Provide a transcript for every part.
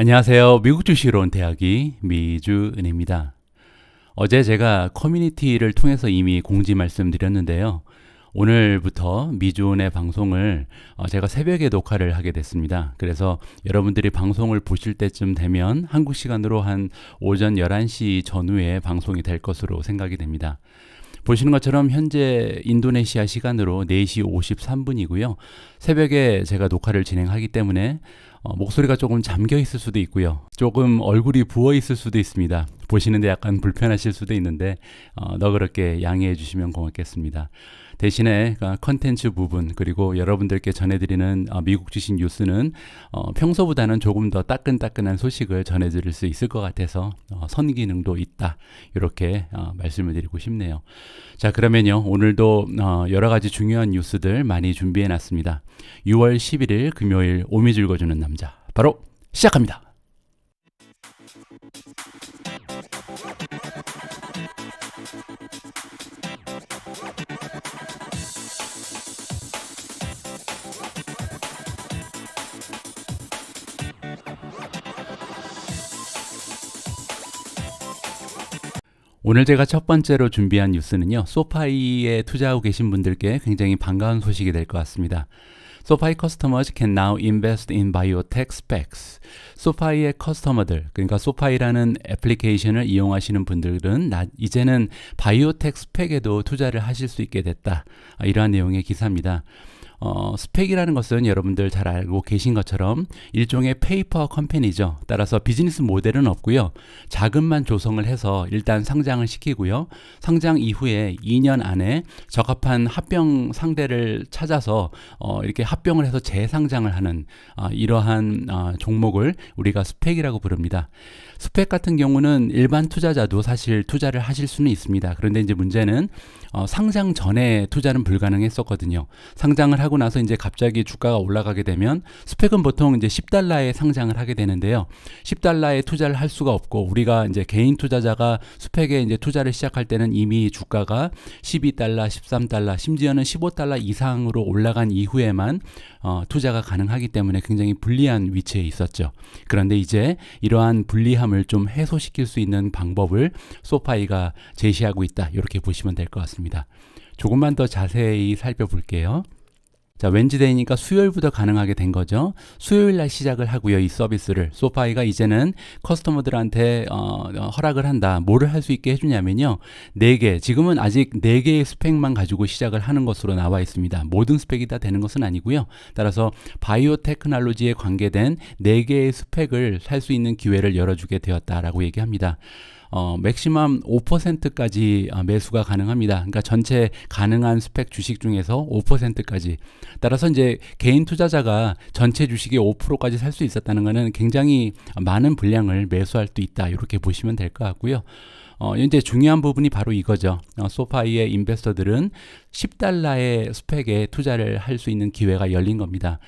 안녕하세요. 미국 주식으로 온 대학이 미주은입니다. 어제 제가 커뮤니티를 통해서 이미 공지 말씀드렸는데요. 오늘부터 미주은의 방송을 제가 새벽에 녹화를 하게 됐습니다. 그래서 여러분들이 방송을 보실 때쯤 되면 한국 시간으로 한 오전 11시 전후에 방송이 될 것으로 생각이 됩니다. 보시는 것처럼 현재 인도네시아 시간으로 4시 53분이고요. 새벽에 제가 녹화를 진행하기 때문에 목소리가 조금 잠겨 있을 수도 있고요. 조금 얼굴이 부어 있을 수도 있습니다. 보시는데 약간 불편하실 수도 있는데 너그럽게 양해해 주시면 고맙겠습니다. 대신에 컨텐츠 부분 그리고 여러분들께 전해드리는 미국 주식 뉴스는 평소보다는 조금 더 따끈따끈한 소식을 전해드릴 수 있을 것 같아서 선기능도 있다 이렇게 말씀을 드리고 싶네요. 자, 그러면요, 오늘도 여러 가지 중요한 뉴스들 많이 준비해 놨습니다. 6월 11일 금요일 오미주 읽어주는 남자 바로 시작합니다. 오늘 제가 첫 번째로 준비한 뉴스는요, 소파이에 투자하고 계신 분들께 굉장히 반가운 소식이 될 것 같습니다. 소파이 customers can now invest in biotech SPACs. 소파이의 커스터머들, 그러니까 소파이라는 애플리케이션을 이용하시는 분들은 이제는 바이오텍 스펙에도 투자를 하실 수 있게 됐다. 이러한 내용의 기사입니다. 스펙이라는 것은 여러분들 잘 알고 계신 것처럼 일종의 페이퍼 컴퍼니죠. 따라서 비즈니스 모델은 없고요. 자금만 조성을 해서 일단 상장을 시키고요. 상장 이후에 2년 안에 적합한 합병 상대를 찾아서 이렇게 합병을 해서 재상장을 하는 이러한 종목을 우리가 스펙이라고 부릅니다. 스펙 같은 경우는 일반 투자자도 사실 투자를 하실 수는 있습니다. 그런데 이제 문제는 상장 전에 투자는 불가능했었거든요. 상장을 하고 나서 이제 갑자기 주가가 올라가게 되면 스펙은 보통 이제 $10에 상장을 하게 되는데요. $10에 투자를 할 수가 없고 우리가 이제 개인 투자자가 스펙에 이제 투자를 시작할 때는 이미 주가가 $12, $13, 심지어는 $15 이상으로 올라간 이후에만 투자가 가능하기 때문에 굉장히 불리한 위치에 있었죠. 그런데 이제 이러한 불리함을 좀 해소시킬 수 있는 방법을 소파이가 제시하고 있다. 이렇게 보시면 될 것 같습니다. 조금만 더 자세히 살펴볼게요. 자, 웬즈데이니까 수요일부터 가능하게 된 거죠. 수요일 날 시작을 하고요. 이 서비스를 소파이가 이제는 커스터머들한테 허락을 한다. 뭐를 할 수 있게 해주냐면요, 4개, 지금은 아직 4개의 스펙만 가지고 시작을 하는 것으로 나와 있습니다. 모든 스펙이 다 되는 것은 아니고요. 따라서 바이오 테크놀로지에 관계된 4개의 스펙을 살 수 있는 기회를 열어주게 되었다라고 얘기합니다. 맥시멈 5%까지 매수가 가능합니다. 그러니까 전체 가능한 스펙 주식 중에서 5%까지. 따라서 이제 개인 투자자가 전체 주식의 5%까지 살 수 있었다는 것은 굉장히 많은 분량을 매수할 수 있다. 이렇게 보시면 될 것 같고요. 이제 중요한 부분이 바로 이거죠. 소파이의 인베스터들은 $10의 스펙에 투자를 할 수 있는 기회가 열린 겁니다.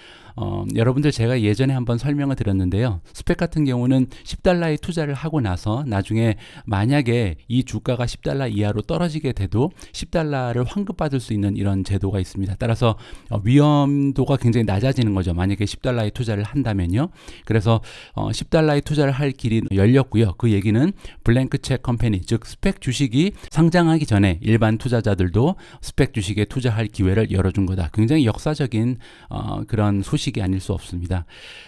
여러분들 제가 예전에 한번 설명을 드렸는데요. 스펙 같은 경우는 $10에 투자를 하고 나서 나중에 만약에 이 주가가 $10 이하로 떨어지게 돼도 $10를 환급받을 수 있는 이런 제도가 있습니다. 따라서 위험도가 굉장히 낮아지는 거죠. 만약에 $10에 투자를 한다면요. 그래서 $10에 투자를 할 길이 열렸고요. 그 얘기는 블랭크 책 컴퍼니, 즉 스펙 주식이 상장하기 전에 일반 투자자들도 스펙 주식에 투자할 기회를 열어준 거다. 굉장히 역사적인 그런 소식이 아닐 수 없습니다.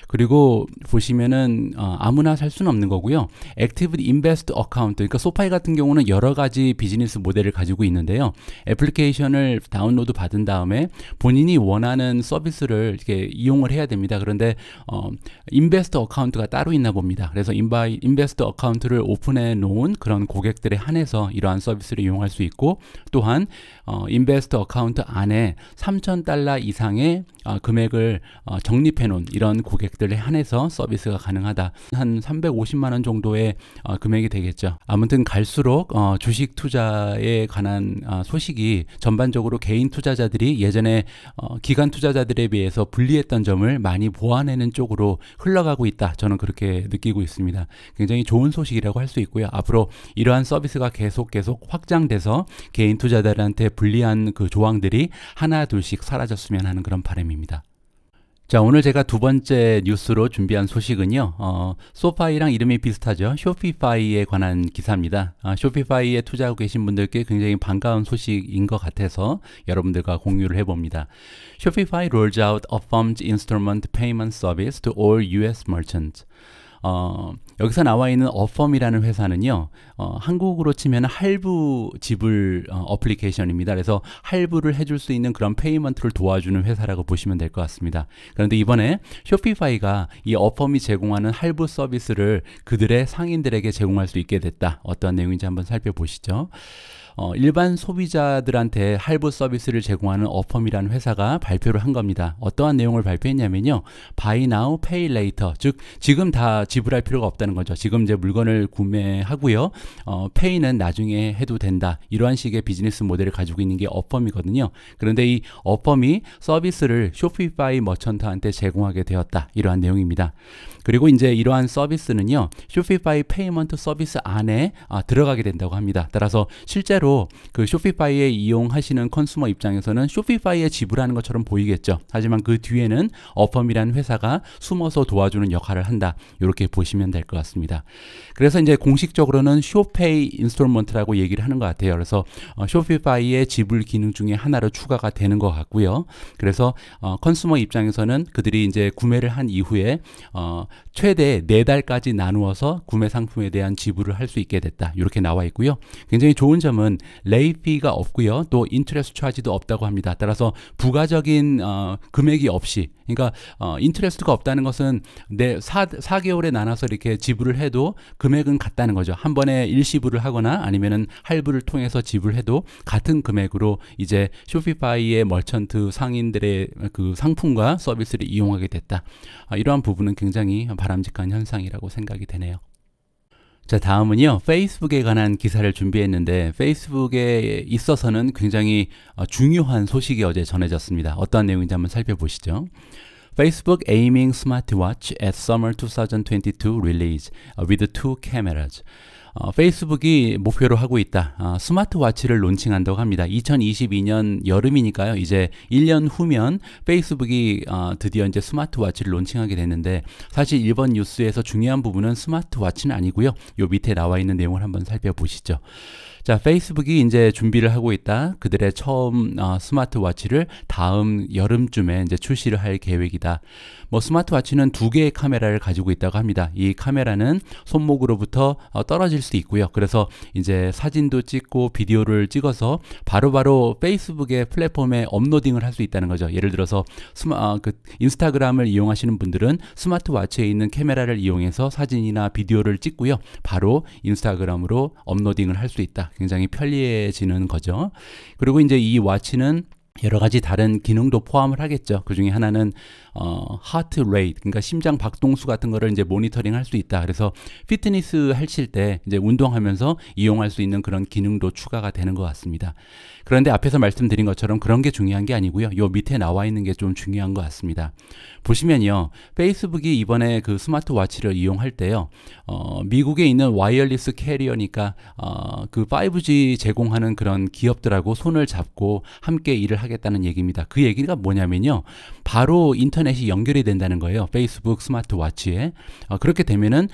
그리고 보시면은 아무나 살 수는 없는 거고요. 액티브 인베스트 어카운트, 그러니까 소파이 같은 경우는 여러 가지 비즈니스 모델을 가지고 있는데요. 애플리케이션을 다운로드 받은 다음에 본인이 원하는 서비스를 이렇게 이용을 해야 됩니다. 그런데 인베스트 어카운트가 따로 있나 봅니다. 그래서 인베스트 어카운트를 오픈해 놓은 그런 고객들에 한해서 이러한 서비스를 이용할 수 있고, 또한 인베스트 어카운트 안에 $3,000 이상의 금액을 적립해 놓은 이런 고객들에 한해서 서비스가 가능하다. 한 350만 원 정도의 금액이 되겠죠. 아무튼 갈수록 주식 투자에 관한 소식이 전반적으로 개인 투자자들이 예전에 기관 투자자들에 비해서 불리했던 점을 많이 보완하는 쪽으로 흘러가고 있다. 저는 그렇게 느끼고 있습니다. 굉장히 좋은 소식이라고 할 수 있고요. 앞으로 이러한 서비스가 계속 확장돼서 개인 투자자들한테 불리한 그 조항들이 하나 둘씩 사라졌으면 하는 그런 바람입니다. 자, 오늘 제가 두 번째 뉴스로 준비한 소식은요, 소파이랑 이름이 비슷하죠. 쇼피파이에 관한 기사입니다. 쇼피파이에 투자하고 계신 분들께 굉장히 반가운 소식인 것 같아서 여러분들과 공유를 해봅니다. Shopify rolls out Affirmed Installment Payment Service to all US merchants. 여기서 나와 있는 어펌이라는 회사는요, 한국으로 치면 할부 지불 어플리케이션입니다. 그래서 할부를 해줄 수 있는 그런 페이먼트를 도와주는 회사라고 보시면 될 것 같습니다. 그런데 이번에 쇼피파이가 이 어펌이 제공하는 할부 서비스를 그들의 상인들에게 제공할 수 있게 됐다. 어떠한 내용인지 한번 살펴보시죠. 일반 소비자들한테 할부 서비스를 제공하는 어펌이라는 회사가 발표를 한 겁니다. 어떠한 내용을 발표했냐면요. Buy now, pay later. 즉, 지금 다 지불할 필요가 없다는 거죠. 지금 이제 물건을 구매하고요. 페이는 나중에 해도 된다. 이러한 식의 비즈니스 모델을 가지고 있는 게 어펌이거든요. 그런데 이 어펌이 서비스를 쇼피파이 머천트한테 제공하게 되었다. 이러한 내용입니다. 그리고 이제 이러한 서비스는요. 쇼피파이 페이먼트 서비스 안에 들어가게 된다고 합니다. 따라서 실제로 그 쇼피파이에 이용하시는 컨슈머 입장에서는 쇼피파이에 지불하는 것처럼 보이겠죠. 하지만 그 뒤에는 어펌이라는 회사가 숨어서 도와주는 역할을 한다. 이렇게 보시면 될 것 같습니다. 그래서 이제 공식적으로는 쇼페이 인스톨먼트라고 얘기를 하는 것 같아요. 그래서 쇼피파이의 지불 기능 중에 하나로 추가가 되는 것 같고요. 그래서 컨슈머 입장에서는 그들이 이제 구매를 한 이후에 최대 4달까지 나누어서 구매 상품에 대한 지불을 할 수 있게 됐다. 이렇게 나와 있고요. 굉장히 좋은 점은 레이피가 없고요. 또 인트레스트 차지도 없다고 합니다. 따라서 부가적인 금액이 없이, 그러니까 인트레스트가 없다는 것은 4개월에 나눠서 이렇게 지불을 해도 금액은 같다는 거죠. 한 번에 일시불을 하거나 아니면은 할부를 통해서 지불해도 같은 금액으로 이제 쇼피파이의 머천트 상인들의 그 상품과 서비스를 이용하게 됐다. 이러한 부분은 굉장히 바람직한 현상이라고 생각이 되네요. 자, 다음은요, 페이스북에 관한 기사를 준비했는데 페이스북에 있어서는 굉장히 중요한 소식이 어제 전해졌습니다. 어떠한 내용인지 한번 살펴보시죠. Facebook aiming smartwatch at summer 2022 release with 2 cameras. 페이스북이 목표로 하고 있다. 스마트워치를 론칭한다고 합니다. 2022년 여름이니까요. 이제 1년 후면 페이스북이 드디어 이제 스마트워치를 론칭하게 됐는데 사실 이번 뉴스에서 중요한 부분은 스마트워치는 아니고요. 요 밑에 나와 있는 내용을 한번 살펴보시죠. 자, 페이스북이 이제 준비를 하고 있다. 그들의 처음 스마트워치를 다음 여름쯤에 이제 출시를 할 계획이다. 뭐 스마트워치는 2개의 카메라를 가지고 있다고 합니다. 이 카메라는 손목으로부터 떨어질 수 있고요. 그래서 이제 사진도 찍고 비디오를 찍어서 바로바로 페이스북의 플랫폼에 업로딩을 할 수 있다는 거죠. 예를 들어서 인스타그램을 이용하시는 분들은 스마트워치에 있는 카메라를 이용해서 사진이나 비디오를 찍고요. 바로 인스타그램으로 업로딩을 할 수 있다. 굉장히 편리해지는 거죠. 그리고 이제 이 워치는 여러 가지 다른 기능도 포함을 하겠죠. 그 중에 하나는 하트 레이트, 그러니까 심장 박동수 같은 거를 이제 모니터링 할 수 있다. 그래서 피트니스 하실 때 이제 운동하면서 이용할 수 있는 그런 기능도 추가가 되는 것 같습니다. 그런데 앞에서 말씀드린 것처럼 그런 게 중요한 게 아니고요. 요 밑에 나와 있는 게 좀 중요한 것 같습니다. 보시면요, 페이스북이 이번에 그 스마트워치를 이용할 때요, 미국에 있는 와이어리스 캐리어니까 그 5G 제공하는 그런 기업들하고 손을 잡고 함께 일을 하겠다는 얘기입니다. 그 얘기가 뭐냐면요, 바로 인터넷이 연결이 된다는 거예요. 페이스북 스마트워치에. 그렇게 되면은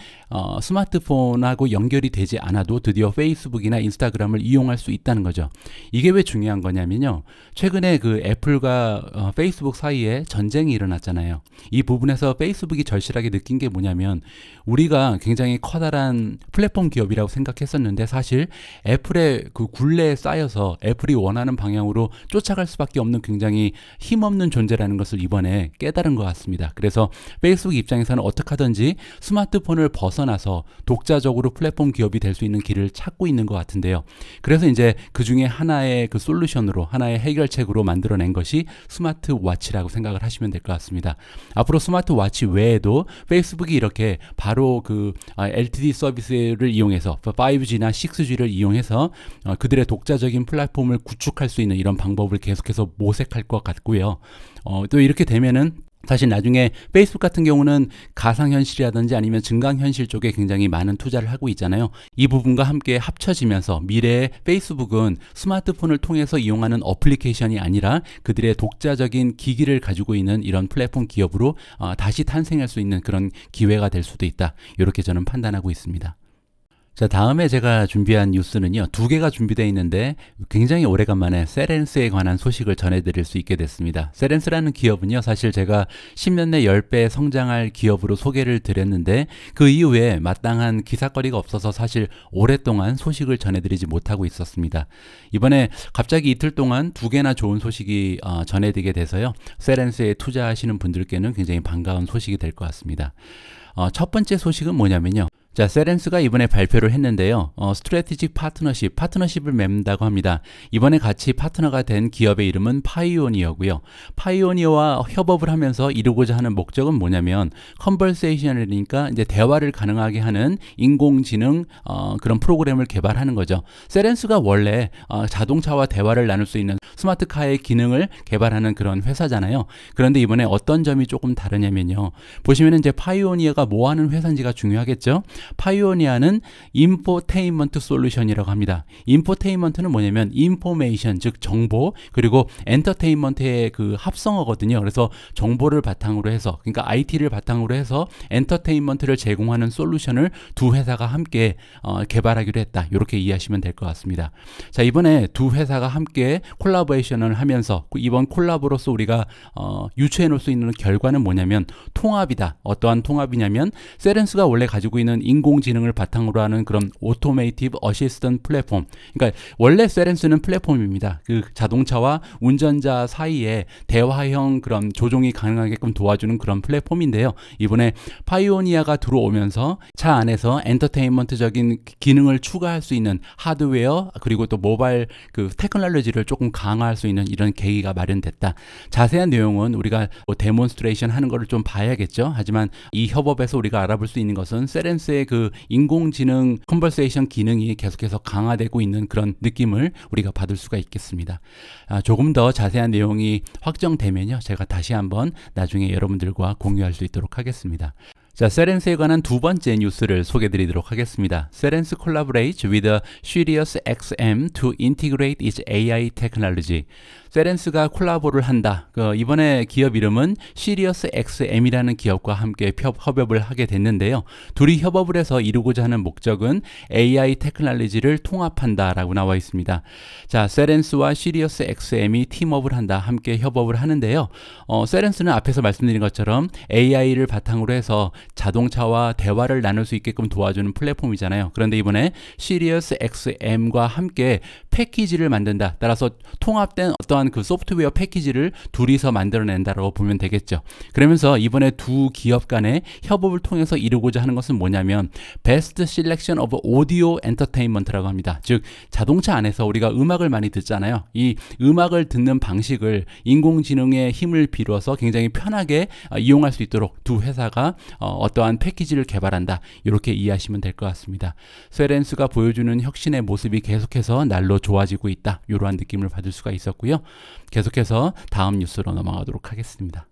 스마트폰하고 연결이 되지 않아도 드디어 페이스북이나 인스타그램을 이용할 수 있다는 거죠. 이게 왜 중요한 거냐면요, 최근에 그 애플과 페이스북 사이에 전쟁이 일어났잖아요. 이 부분에서 페이스북이 절실하게 느낀 게 뭐냐면, 우리가 굉장히 커다란 플랫폼 기업이라고 생각했었는데 사실 애플의 그 굴레에 쌓여서 애플이 원하는 방향으로 쫓아갈 수밖에 없는 굉장히 힘없는 존재라는 것을 이번에 깨달은 것 같습니다. 그래서 페이스북 입장에서는 어떻게 하든지 스마트폰을 벗어나서 독자적으로 플랫폼 기업이 될 수 있는 길을 찾고 있는 것 같은데요. 그래서 이제 그 중에 하나의 그 솔루션으로, 하나의 해결책으로 만들어낸 것이 스마트워치라고 생각을 하시면 될 것 같습니다. 앞으로 스마트워치 외에도 페이스북이 이렇게 바로 그 LTE 서비스를 이용해서 5G나 6G를 이용해서 그들의 독자적인 플랫폼을 구축할 수 있는 이런 방법을 계속해서 모색할 것 같고요. 또 이렇게 되면은 사실 나중에 페이스북 같은 경우는 가상현실이라든지 아니면 증강현실 쪽에 굉장히 많은 투자를 하고 있잖아요. 이 부분과 함께 합쳐지면서 미래의 페이스북은 스마트폰을 통해서 이용하는 어플리케이션이 아니라 그들의 독자적인 기기를 가지고 있는 이런 플랫폼 기업으로 다시 탄생할 수 있는 그런 기회가 될 수도 있다. 이렇게 저는 판단하고 있습니다. 자, 다음에 제가 준비한 뉴스는요, 2개가 준비되어 있는데 굉장히 오래간만에 세렌스에 관한 소식을 전해드릴 수 있게 됐습니다. 세렌스라는 기업은요, 사실 제가 10년 내 10배 성장할 기업으로 소개를 드렸는데 그 이후에 마땅한 기사거리가 없어서 사실 오랫동안 소식을 전해드리지 못하고 있었습니다. 이번에 갑자기 이틀 동안 2개나 좋은 소식이 전해드리게 돼서요, 세렌스에 투자하시는 분들께는 굉장히 반가운 소식이 될 것 같습니다. 첫 번째 소식은 뭐냐면요. 자, 세렌스가 이번에 발표를 했는데요. 스트래티직 파트너십을 맺는다고 합니다. 이번에 같이 파트너가 된 기업의 이름은 파이오니어고요. 파이오니어와 협업을 하면서 이루고자 하는 목적은 뭐냐면 컨버세이션이니까 이제 대화를 가능하게 하는 인공지능 그런 프로그램을 개발하는 거죠. 세렌스가 원래 자동차와 대화를 나눌 수 있는 스마트카의 기능을 개발하는 그런 회사잖아요. 그런데 이번에 어떤 점이 조금 다르냐면요. 보시면은 이제 파이오니어가 뭐 하는 회사인지가 중요하겠죠. 파이오니아는 인포테인먼트 솔루션이라고 합니다. 인포테인먼트는 뭐냐면 인포메이션, 즉 정보, 그리고 엔터테인먼트의 그 합성어거든요. 그래서 정보를 바탕으로 해서, 그러니까 IT를 바탕으로 해서 엔터테인먼트를 제공하는 솔루션을 두 회사가 함께 개발하기로 했다. 이렇게 이해하시면 될 것 같습니다. 자, 이번에 두 회사가 함께 콜라보레이션을 하면서 이번 콜라보로서 우리가 유추해 놓을 수 있는 결과는 뭐냐면 통합이다. 어떠한 통합이냐면 세렌스가 원래 가지고 있는 인공지능을 바탕으로 하는 그런 오토메이티브 어시스턴트 플랫폼. 그러니까 원래 세렌스는 플랫폼입니다. 그 자동차와 운전자 사이에 대화형 그런 조종이 가능하게끔 도와주는 그런 플랫폼인데요. 이번에 파이오니아가 들어오면서 차 안에서 엔터테인먼트적인 기능을 추가할 수 있는 하드웨어 그리고 또 모바일 그 테크놀로지를 조금 강화할 수 있는 이런 계기가 마련됐다. 자세한 내용은 우리가 데몬스트레이션 하는 거를 좀 봐야겠죠. 하지만 이 협업에서 우리가 알아볼 수 있는 것은 세렌스의 그 인공지능 컨버세이션 기능이 계속해서 강화되고 있는 그런 느낌을 우리가 받을 수가 있겠습니다. 조금 더 자세한 내용이 확정되면요, 제가 다시 한번 나중에 여러분들과 공유할 수 있도록 하겠습니다. 자, 세렌스에 관한 두 번째 뉴스를 소개드리도록 하겠습니다. 세렌스 collaborates with Sirius XM to integrate its AI technology. 세렌스가 콜라보를 한다. 이번에 기업 이름은 시리어스 XM이라는 기업과 함께 협업을 하게 됐는데요. 둘이 협업을 해서 이루고자 하는 목적은 AI 테크놀로지를 통합한다라고 나와 있습니다. 자, 세렌스와 시리어스 XM이 팀업을 한다. 함께 협업을 하는데요. 세렌스는 앞에서 말씀드린 것처럼 AI를 바탕으로 해서 자동차와 대화를 나눌 수 있게끔 도와주는 플랫폼이잖아요. 그런데 이번에 시리어스 XM과 함께 패키지를 만든다. 따라서 통합된 어떠한 그 소프트웨어 패키지를 둘이서 만들어낸다라고 보면 되겠죠. 그러면서 이번에 두 기업 간의 협업을 통해서 이루고자 하는 것은 뭐냐면 Best Selection of Audio Entertainment라고 합니다. 즉 자동차 안에서 우리가 음악을 많이 듣잖아요. 이 음악을 듣는 방식을 인공지능의 힘을 빌어서 굉장히 편하게 이용할 수 있도록 두 회사가 어떠한 패키지를 개발한다. 이렇게 이해하시면 될 것 같습니다. 세렌스가 보여주는 혁신의 모습이 계속해서 날로 좋아지고 있다. 이러한 느낌을 받을 수가 있었고요. 계속해서 다음 뉴스로 넘어가도록 하겠습니다.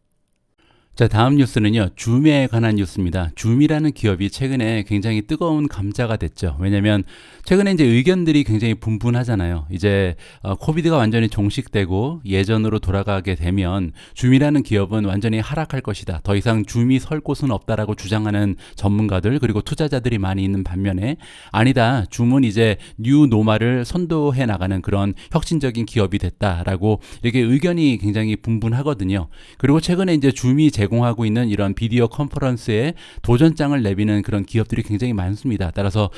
자, 다음 뉴스는요, 줌에 관한 뉴스입니다. 줌이라는 기업이 최근에 굉장히 뜨거운 감자가 됐죠. 왜냐면 최근에 이제 의견들이 굉장히 분분하잖아요. 이제 코비드가 완전히 종식되고 예전으로 돌아가게 되면 줌이라는 기업은 완전히 하락할 것이다. 더 이상 줌이 설 곳은 없다라고 주장하는 전문가들 그리고 투자자들이 많이 있는 반면에 아니다. 줌은 이제 뉴 노멀을 선도해 나가는 그런 혁신적인 기업이 됐다라고 이렇게 의견이 굉장히 분분하거든요. 그리고 최근에 이제 줌이 제공하고 있는 이런 비디오 컨퍼런스에 도전장을 내미는 그런 기업들이 굉장히 많습니다. 따라서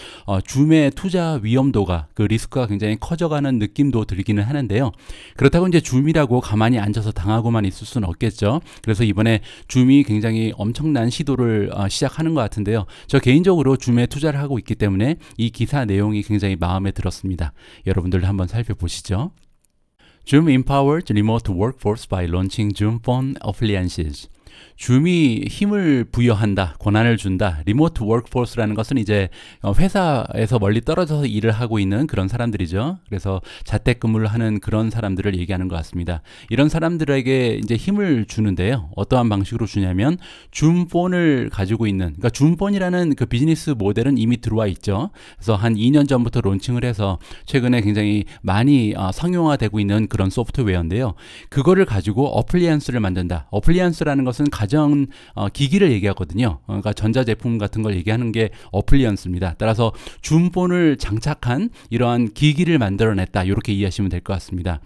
줌의 투자 위험도가 그 리스크가 굉장히 커져가는 느낌도 들기는 하는데요. 그렇다고 이제 줌이라고 가만히 앉아서 당하고만 있을 수는 없겠죠. 그래서 이번에 줌이 굉장히 엄청난 시도를 시작하는 것 같은데요. 저 개인적으로 줌에 투자를 하고 있기 때문에 이 기사 내용이 굉장히 마음에 들었습니다. 여러분들도 한번 살펴보시죠. Zoom empowers remote workforce by launching Zoom Phone appliances. 줌이 힘을 부여한다, 권한을 준다. 리모트 워크포스라는 것은 이제 회사에서 멀리 떨어져서 일을 하고 있는 그런 사람들이죠. 그래서 자택근무를 하는 그런 사람들을 얘기하는 것 같습니다. 이런 사람들에게 이제 힘을 주는데요. 어떠한 방식으로 주냐면 줌폰을 가지고 있는, 그러니까 줌폰이라는 그 비즈니스 모델은 이미 들어와 있죠. 그래서 한 2년 전부터 론칭을 해서 최근에 굉장히 많이 상용화되고 있는 그런 소프트웨어인데요. 그거를 가지고 어플리언스를 만든다. 어플리언스라는 것은 가전 기기를 얘기하거든요. 그러니까 전자제품 같은 걸 얘기하는 게 어플리언스입니다. 따라서 줌폰을 장착한 이러한 기기를 만들어냈다. 이렇게 이해하시면 될 것 같습니다.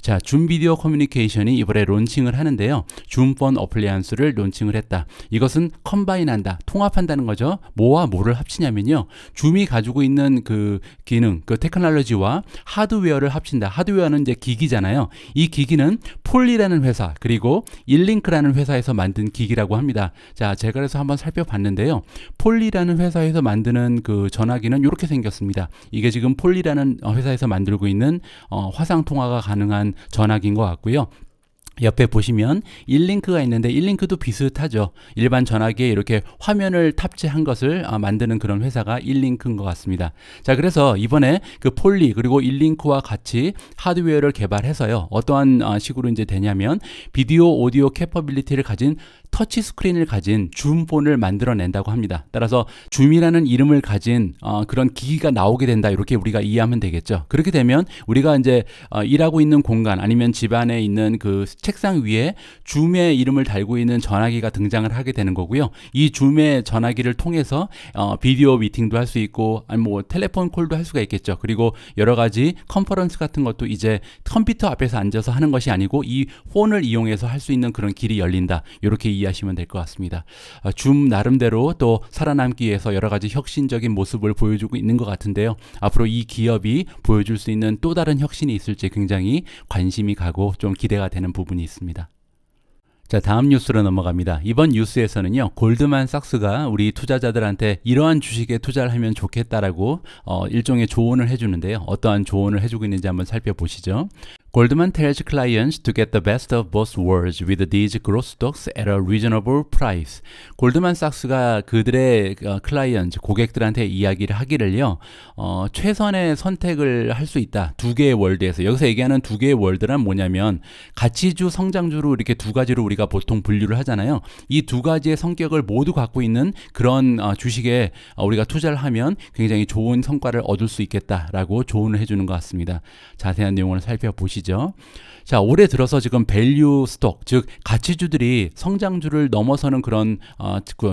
자, 줌 비디오 커뮤니케이션이 이번에 론칭을 하는데요. 줌폰 어플리언스를 론칭을 했다. 이것은 컴바인한다, 통합한다는 거죠. 뭐와 뭐를 합치냐면요. 줌이 가지고 있는 그 기능, 그 테크놀로지와 하드웨어를 합친다. 하드웨어는 이제 기기잖아요. 이 기기는 폴리라는 회사, 그리고 일링크라는 회사에서 만든 기기라고 합니다. 자, 제가 그래서 한번 살펴봤는데요. 폴리라는 회사에서 만드는 그 전화기는 이렇게 생겼습니다. 이게 지금 폴리라는 회사에서 만들고 있는 화상 통화가 가능한 전화기인 것 같고요. 옆에 보시면 일링크가 있는데 일링크도 비슷하죠. 일반 전화기에 이렇게 화면을 탑재한 것을 만드는 그런 회사가 일링크인 것 같습니다. 자, 그래서 이번에 그 폴리 그리고 일링크와 같이 하드웨어를 개발해서요. 어떠한 식으로 이제 되냐면 비디오 오디오 캐퍼빌리티를 가진 터치 스크린을 가진 줌폰을 만들어낸다고 합니다. 따라서 줌이라는 이름을 가진 그런 기기가 나오게 된다. 이렇게 우리가 이해하면 되겠죠. 그렇게 되면 우리가 이제 일하고 있는 공간 아니면 집안에 있는 그 책상 위에 줌의 이름을 달고 있는 전화기가 등장을 하게 되는 거고요. 이 줌의 전화기를 통해서 비디오 미팅도 할 수 있고 아니 뭐 텔레폰 콜도 할 수가 있겠죠. 그리고 여러 가지 컨퍼런스 같은 것도 이제 컴퓨터 앞에서 앉아서 하는 것이 아니고 이 폰을 이용해서 할 수 있는 그런 길이 열린다. 이렇게 이해하시면 될 것 같습니다. 줌 나름대로 또 살아남기 위해서 여러 가지 혁신적인 모습을 보여주고 있는 것 같은데요. 앞으로 이 기업이 보여줄 수 있는 또 다른 혁신이 있을지 굉장히 관심이 가고 좀 기대가 되는 부분이 있습니다. 자, 다음 뉴스로 넘어갑니다. 이번 뉴스에서는요, 골드만삭스가 우리 투자자들한테 이러한 주식에 투자를 하면 좋겠다라고 일종의 조언을 해주는데요. 어떠한 조언을 해주고 있는지 한번 살펴보시죠. Goldman tells clients to get the best of both worlds with these growth stocks at a reasonable price. 골드만삭스가 그들의 클라이언트, 고객들한테 이야기를 하기를요, 최선의 선택을 할 수 있다. 두 개의 월드에서. 여기서 얘기하는 두 개의 월드란 뭐냐면 가치주, 성장주로 이렇게 두 가지로 우리가 보통 분류를 하잖아요. 이 두 가지의 성격을 모두 갖고 있는 그런 주식에 우리가 투자를 하면 굉장히 좋은 성과를 얻을 수 있겠다라고 조언을 해주는 것 같습니다. 자세한 내용을 살펴보시죠. 자, 올해 들어서 지금 밸류 스톡, 즉 가치주들이 성장주를 넘어서는 그런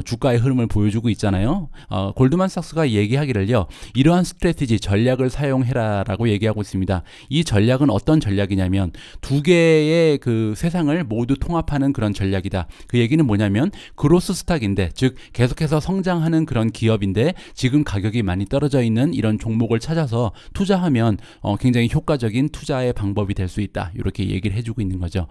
주가의 흐름을 보여주고 있잖아요. 골드만삭스가 얘기하기를요, 이러한 스트래티지, 전략을 사용해라라고 얘기하고 있습니다. 이 전략은 어떤 전략이냐면 두 개의 그 세상을 모두 통합하는 그런 전략이다. 그 얘기는 뭐냐면 그로스 스탁인데, 즉 계속해서 성장하는 그런 기업인데 지금 가격이 많이 떨어져 있는 이런 종목을 찾아서 투자하면 굉장히 효과적인 투자의 방법이 될 수 있다. 이렇게 얘기를 해주고 있는 거죠.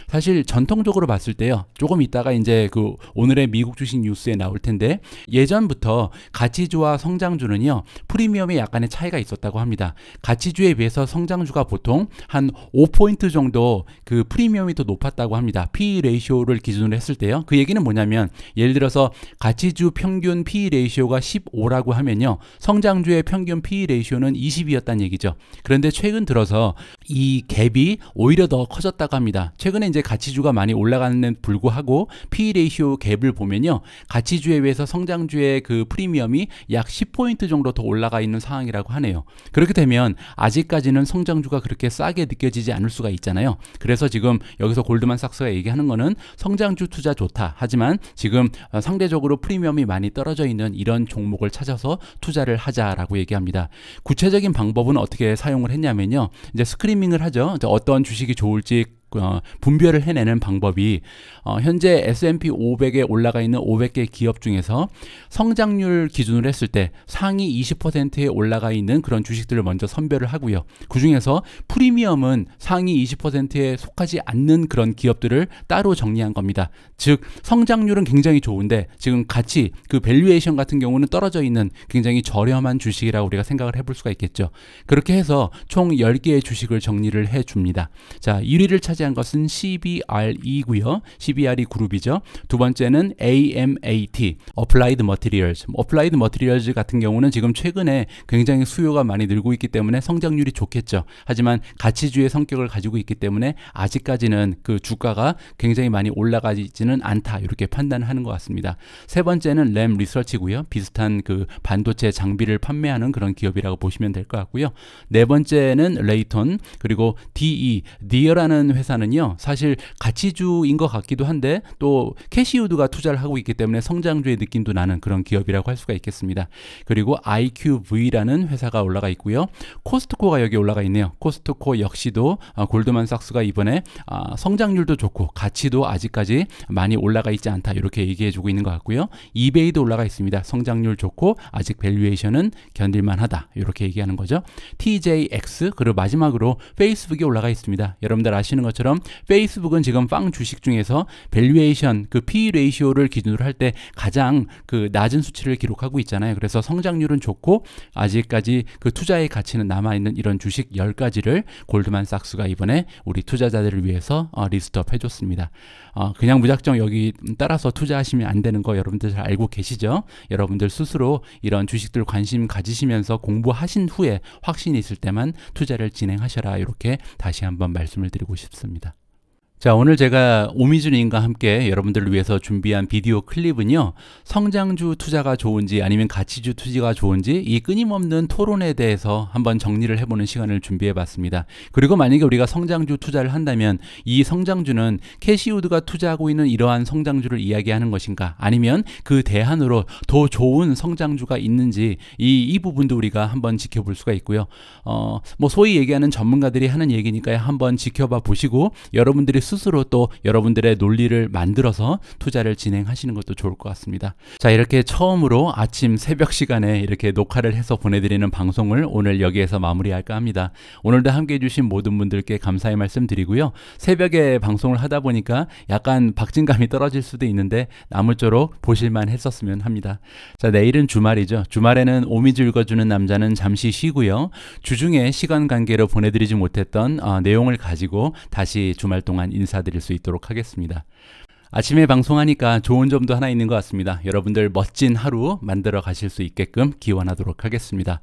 사실 전통적으로 봤을 때요, 조금 있다가 이제 그 오늘의 미국 주식 뉴스에 나올 텐데, 예전부터 가치주와 성장주는요, 프리미엄에 약간의 차이가 있었다고 합니다. 가치주에 비해서 성장주가 보통 한 5포인트 정도 그 프리미엄이 더 높았다고 합니다. PE 레이쇼를 기준으로 했을 때요. 그 얘기는 뭐냐면, 예를 들어서 가치주 평균 PE 레이쇼가 15라고 하면요, 성장주의 평균 PE 레이쇼는 20이었다는 얘기죠. 그런데 최근 들어서 이 갭이 오히려 더 커졌다고 합니다. 최근에 이제 가치주가 많이 올라가는 데 불구하고 PE 레이쇼 갭을 보면요, 가치주에 비해서 성장주의 그 프리미엄이 약 10포인트 정도 더 올라가 있는 상황이라고 하네요. 그렇게 되면 아직까지는 성장주가 그렇게 싸게 느껴지지 않을 수가 있잖아요. 그래서 지금 여기서 골드만삭스가 얘기하는 거는 성장주 투자 좋다. 하지만 지금 상대적으로 프리미엄이 많이 떨어져 있는 이런 종목을 찾아서 투자를 하자라고 얘기합니다. 구체적인 방법은 어떻게 사용을 했냐면요, 이제 스크리밍을 하죠. 어떤 주식이 좋을지 분별을 해내는 방법이, 현재 S&P 500에 올라가 있는 500개 기업 중에서 성장률 기준으로 했을 때 상위 20%에 올라가 있는 그런 주식들을 먼저 선별을 하고요. 그 중에서 프리미엄은 상위 20%에 속하지 않는 그런 기업들을 따로 정리한 겁니다. 즉 성장률은 굉장히 좋은데 지금 가치, 그 밸류에이션 같은 경우는 떨어져 있는 굉장히 저렴한 주식이라고 우리가 생각을 해볼 수가 있겠죠. 그렇게 해서 총 10개의 주식을 정리를 해줍니다. 자, 1위를 차지하는 번째 한 것은 CBRE고요. CBRE 그룹이죠. 두 번째는 AMAT, Applied Materials. Applied Materials 같은 경우는 지금 최근에 굉장히 수요가 많이 늘고 있기 때문에 성장률이 좋겠죠. 하지만 가치주의 성격을 가지고 있기 때문에 아직까지는 그 주가가 굉장히 많이 올라가지는 않다, 이렇게 판단하는 것 같습니다. 세 번째는 램 리서치고요. 비슷한 그 반도체 장비를 판매하는 그런 기업이라고 보시면 될 것 같고요. 네 번째는 레이톤, 그리고 디어라는 회사는요, 사실 가치주인 것 같기도 한데 또 캐시우드가 투자를 하고 있기 때문에 성장주의 느낌도 나는 그런 기업이라고 할 수가 있겠습니다. 그리고 IQV라는 회사가 올라가 있고요. 코스트코가 여기 올라가 있네요. 코스트코 역시도 골드만삭스가 이번에 성장률도 좋고 가치도 아직까지 많이 올라가 있지 않다, 이렇게 얘기해주고 있는 것 같고요. 이베이도 올라가 있습니다. 성장률 좋고 아직 밸류에이션은 견딜만하다, 이렇게 얘기하는 거죠. TJX, 그리고 마지막으로 페이스북이 올라가 있습니다. 여러분들 아시는 것처럼 페이스북은 지금 빵 주식 중에서 밸류에이션, 그 P 레이시오를 기준으로 할 때 가장 그 낮은 수치를 기록하고 있잖아요. 그래서 성장률은 좋고 아직까지 그 투자의 가치는 남아있는 이런 주식 10가지를 골드만삭스가 이번에 우리 투자자들을 위해서 리스트업 해줬습니다. 그냥 무작정 여기 따라서 투자하시면 안 되는 거 여러분들 잘 알고 계시죠? 여러분들 스스로 이런 주식들 관심 가지시면서 공부하신 후에 확신이 있을 때만 투자를 진행하셔라, 이렇게 다시 한번 말씀을 드리고 싶습니다. 자, 오늘 제가 오미준님과 함께 여러분들을 위해서 준비한 비디오 클립은요, 성장주 투자가 좋은지 아니면 가치주 투자가 좋은지 이 끊임없는 토론에 대해서 한번 정리를 해보는 시간을 준비해 봤습니다. 그리고 만약에 우리가 성장주 투자를 한다면 이 성장주는 캐시우드가 투자하고 있는 이러한 성장주를 이야기하는 것인가, 아니면 그 대안으로 더 좋은 성장주가 있는지 이 부분도 우리가 한번 지켜볼 수가 있고요. 뭐 소위 얘기하는 전문가들이 하는 얘기니까요, 한번 지켜봐 보시고 여러분들이 스스로 또 여러분들의 논리를 만들어서 투자를 진행하시는 것도 좋을 것 같습니다. 자, 이렇게 처음으로 아침 새벽 시간에 이렇게 녹화를 해서 보내드리는 방송을 오늘 여기에서 마무리할까 합니다. 오늘도 함께해 주신 모든 분들께 감사의 말씀 드리고요. 새벽에 방송을 하다 보니까 약간 박진감이 떨어질 수도 있는데 아무쪼록 보실만 했었으면 합니다. 자, 내일은 주말이죠. 주말에는 오미주 읽어주는 남자는 잠시 쉬고요. 주중에 시간 관계로 보내드리지 못했던 내용을 가지고 다시 주말 동안 인사드릴 수 있도록 하겠습니다. 아침에 방송하니까 좋은 점도 하나 있는 것 같습니다. 여러분들 멋진 하루 만들어 가실 수 있게끔 기원하도록 하겠습니다.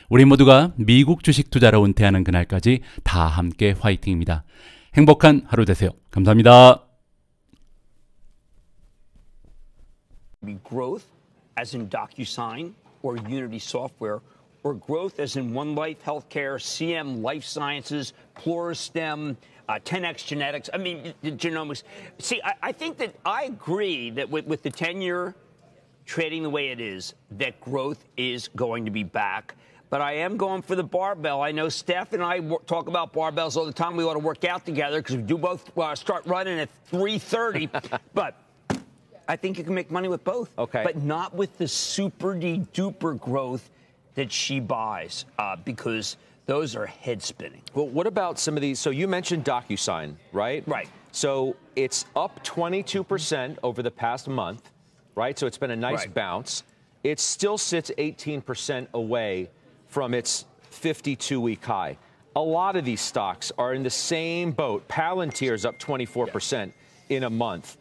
우리 모두가 미국 주식 투자로 은퇴하는 그날까지 다 함께 화이팅입니다. 행복한 하루 되세요. 감사합니다. Growth as in DocuSign or Unity Software, or growth as in One Life Healthcare, CM Life Sciences, Pluristem, 10x Genetics. I mean, genomics. See, I think that I agree that with the 10-year trading the way it is, that growth is going to be back. But I am going for the barbell. I know Steph and I talk about barbells all the time. We ought to work out together because we do both start running at 3:30. But I think you can make money with both. Okay. But not with the super-duper growth that she buys because those are head-spinning. Well, what about some of these? So you mentioned DocuSign, right? Right. So it's up 22% over the past month, right? So it's been a nice bounce. It still sits 18% away from its 52-week high. A lot of these stocks are in the same boat. Palantir's up 24% in a month.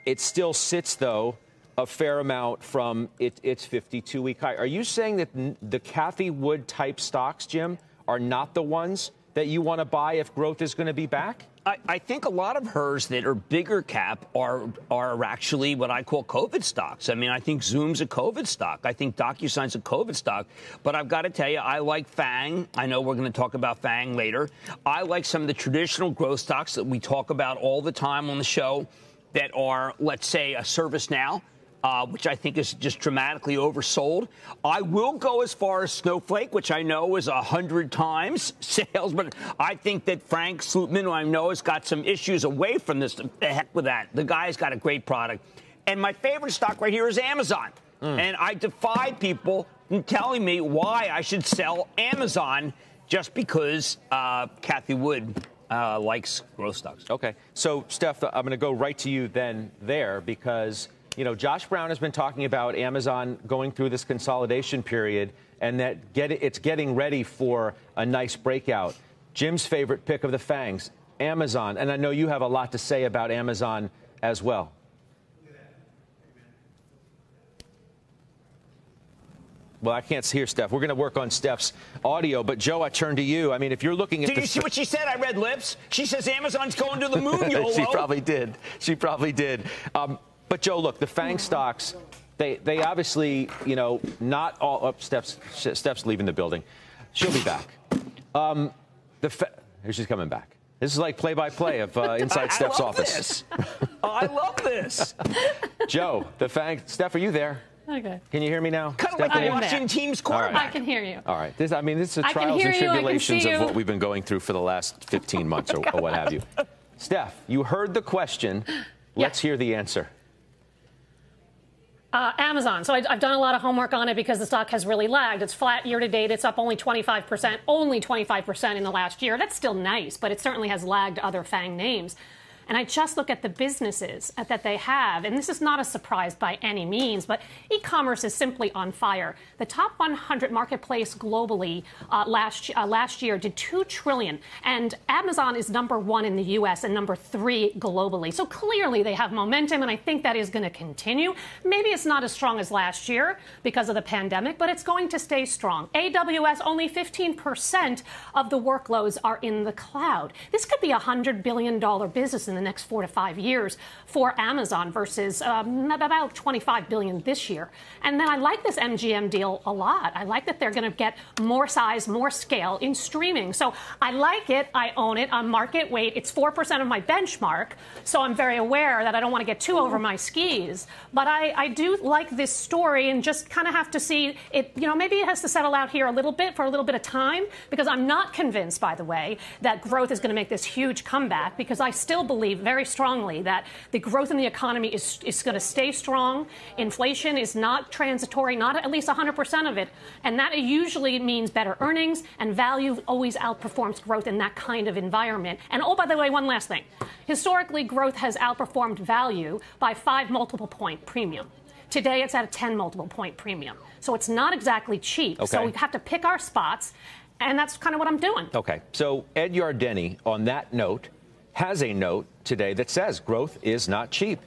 It still sits, though, a fair amount from its 52-week high. Are you saying that the Cathie Wood type stocks, Jim, are not the ones that you want to buy if growth is going to be back? I think a lot of hers that are bigger cap are actually what I call COVID stocks. I mean, I think Zoom's a COVID stock. I think DocuSign's a COVID stock. But I've got to tell you, I like FANG. I know we're going to talk about FANG later. I like some of the traditional growth stocks that we talk about all the time on the show that are, let's say, a ServiceNow, which I think is just dramatically oversold. I will go as far as Snowflake, which I know is 100 times sales, but I think that Frank Slootman, who I know has got some issues away from this, the heck with that. The guy's got a great product. And my favorite stock right here is Amazon. And I defy people from telling me why I should sell Amazon just because Cathie Wood likes growth stocks. Okay. So, Steph, I'm going to go right to you then there because, you know, Josh Brown has been talking about Amazon going through this consolidation period and that it's getting ready for a nice breakout. Jim's favorite pick of the FANGs, Amazon, and I know you have a lot to say about Amazon as well. Well, I can't hear Steph. We're going to work on Steph's audio. But, Joe, I turn to you. I mean, if you're looking at Did you see what she said? I read lips. She says Amazon's going to the moon, YOLO. She probably did. She probably did. But, Joe, look, the FANG stocks, they obviously, you know, not all up. Steph's leaving the building. She'll be back. Here she's coming back. This is like play-by-play of inside Steph's office. I love this. Joe, the FANG. Steph, are you there? Okay. Can you hear me now? Kind of like a Washington team's quarterback. I can hear you. All right. This is the trials and tribulations of what we've been going through for the last 15 months or what have you. Steph, you heard the question. Let's hear the answer. Amazon. So I've done a lot of homework on it because the stock has really lagged. It's flat year to date. It's up only 25% in the last year. That's still nice, but it certainly has lagged other FANG names. And I just look at the businesses that they have, and this is not a surprise by any means, but e-commerce is simply on fire. The top 100 marketplace globally last year did $2 trillion, and Amazon is #1 in the U.S. and #3 globally. So clearly they have momentum, and I think that is going to continue. Maybe it's not as strong as last year because of the pandemic, but it's going to stay strong. AWS, only 15% of the workloads are in the cloud. This could be a $100 billion business in the next 4 to 5 years for Amazon versus about $25 billion this year. And then I like this MGM deal a lot. I like that they're going to get more size, more scale in streaming. So I like it. I own it on market weight. It's 4% of my benchmark. So I'm very aware that I don't want to get too over my skis. But I do like this story and just kind of have to see it. You know, maybe it has to settle out here a little bit for a little bit of time, because I'm not convinced, by the way, that growth is going to make this huge comeback, because I still believe very strongly that the growth in the economy is going to stay strong. Inflation is not transitory, not at least 100% of it. And that usually means better earnings, and value always outperforms growth in that kind of environment. And oh, by the way, one last thing. Historically, growth has outperformed value by 5 multiple point premium. Today, it's at a 10 multiple point premium. So it's not exactly cheap. Okay. So we have to pick our spots. And that's kind of what I'm doing. Okay. So Ed Yardeni, on that note, has a note today that says growth is not cheap.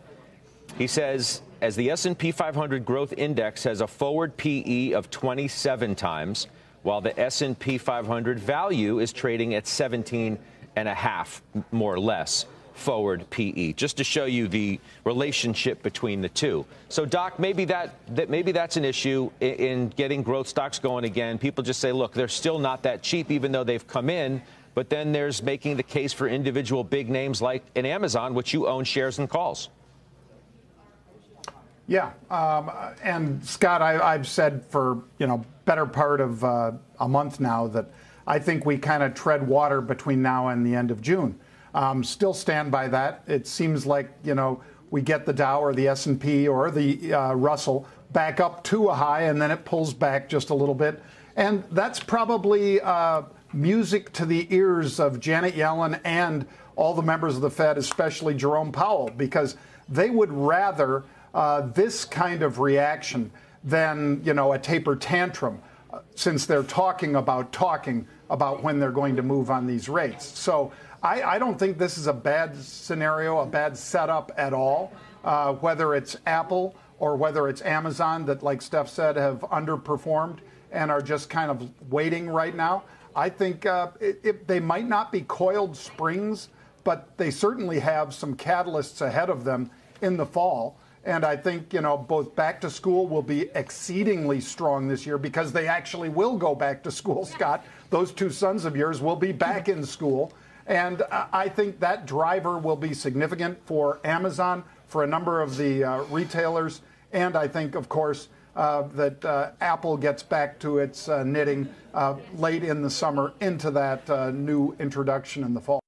He says, as the S&P 500 Growth Index has a forward PE of 27 times, while the S&P 500 value is trading at 17.5, more or less, forward PE, just to show you the relationship between the two. So, Doc, maybe that's an issue in getting growth stocks going again. People just say, look, they're still not that cheap, even though they've come in. But then there's making the case for individual big names like an Amazon, which you own shares and calls. Yeah. And, Scott, I've said for, better part of a month now that I think we kind of tread water between now and the end of June. Still stand by that. It seems like, we get the Dow or the S&P or the Russell back up to a high, and then it pulls back just a little bit. And that's probably music to the ears of Janet Yellen and all the members of the Fed, especially Jerome Powell, because they would rather this kind of reaction than, a taper tantrum, since they're talking about when they're going to move on these rates. So I don't think this is a bad scenario, a bad setup at all, whether it's Apple or whether it's Amazon that, like Steph said, have underperformed and are just kind of waiting right now. I think they might not be coiled springs, but they certainly have some catalysts ahead of them in the fall. And I think, both back to school will be exceedingly strong this year, because they actually will go back to school, Scott. Those 2 sons of yours will be back in school. And I think that driver will be significant for Amazon, for a number of the retailers. And I think, of course, that Apple gets back to its knitting late in the summer into that new introduction in the fall.